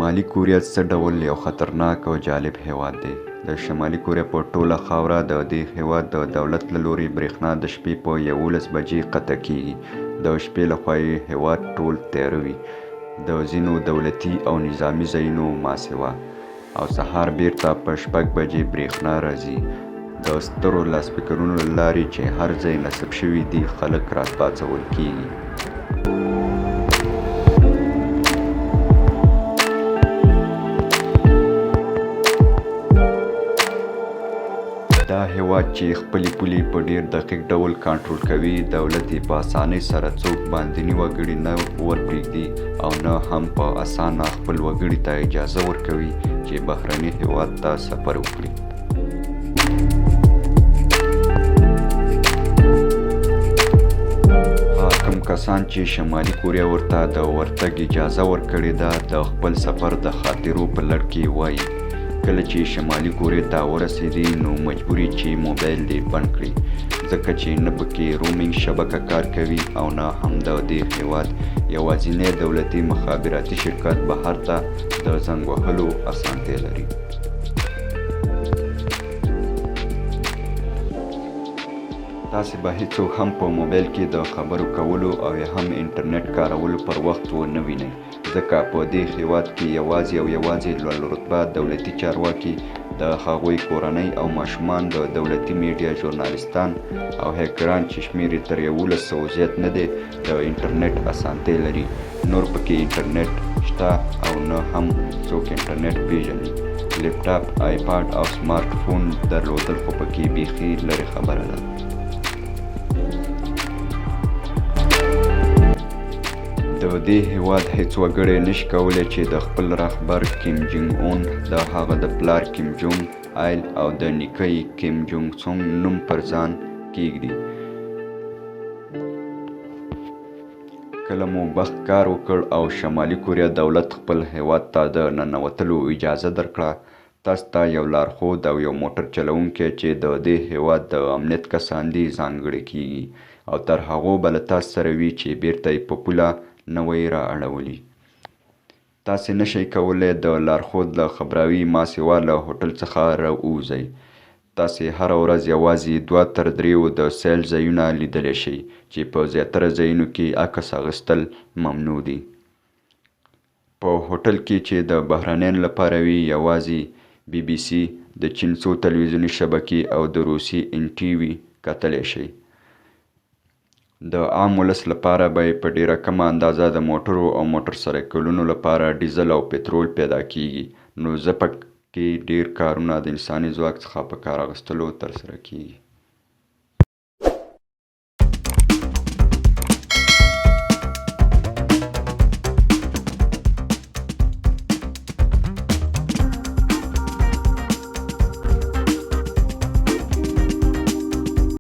شمالي کوریا څه ډول یو خطرناک او جالب هیواد دی. د شمالي کوریا په ټوله خاوره د دې هیواد د دولت له لوري برېښنا د شپې په 11 بجې قطع کیږي. د شپې لخوا یې هیواد ټول تیاره وي، د ځینو دولتي او نظامي ځایونو ماسیوا، او سهار بیرته په 6 بجې برېښنا راځي. د سترو لاسپیکرونو له لارې چې هر ځای نصب شوي دي خلک راپاڅول کیږي. دا هیواد چې خپلې پولې په ډیر دقیق ډول کنټرول کوي، دولت یې په اسانۍ سره څوک باندني وګړي نه ورپرېږدي او نه هم په اسانه خپل وګړي ته اجازه ورکوي چې بهرني هیواد ته سفر وکړي. کوم کسان چې شمالي کوریا ورته د ورتګ اجازه ورکړې ده د خپل سفر د خاطرو په لړ کې وایي کله چې شمالي کوریا ته ورسېدي نو مجبوري چې موبایل دې بند کړي، ځکه چې نه پکې رومینګ شبکه کار کوي او نه هم د دې هیواد یوازینی دولتي مخابراتي شرکت بهر ته د زنګ وهلو اسانتیا لري. تاسې به هیڅوک هم په موبایل کې د خبرو کولو او یا هم انټرنیټ کارولو پر وخت ونه وینئ، ځکه په دې هیواد کې یوازې لوړ رتبه دولتي چارواکي، د هغوی کورنۍ او ماشومان، د دولتي میډیا ژورنالیستان او هیکران چې شمېر یې تر 1100 زیات نه دی د انټرنیټ اسانتۍ لري. نور پکې انټرنیټ شته او نه هم څوک انټرنیټ پیژني. لیپټاپ، آیپاډ او سمارټ فون درلودل خو پکې بیخي لرې خبره ده. د دې هیواد هیڅ وګړی نشي کولی چې د خپل رهبر کیم جونګ اون، د هغه د پلار کیم جونګ ایل او د نیکه یې کیم جونګ سونګ نوم پر ځان کیږدي. کله مو بخت کار وکړ او شمالي کوریا دولت خپل هیواد ته د ننوتلو اجازه درکړه، تاسو ته یو لارښود او یو موټر چلوونکی چې د دې هیواد د امنیت کسان دي ځانګړی کیږي او تر هغو به له تاسو سره وي چې بیرته یې په پوله نه وی را اړولي. تاسې نشئ کولی د لارښود له خبراوي ماسیوا له هوټل څخه راووځئ. تاسې هره ورځ یوازې 2 تر 3 د سیل ځایونه لیدلی شئ چې په زیاتره ځایونو کې عکس اخیستل ممنوع دي. په هوټل کې چې د بهرنیانو لپاره وي یوازې BBC، د چین څو تلویزیوني شبکې او د روسي NTV کتلی شئ. د عام ولس لپاره به یې په ډیره کمه اندازه د موټرو او موټر سایکلونو لپاره ډیزل او پټرول پیدا کیږي، نو ځکه پکې ډیر کارونه د انساني ځواک څخه په کار اخیستلو ترسره کیږي.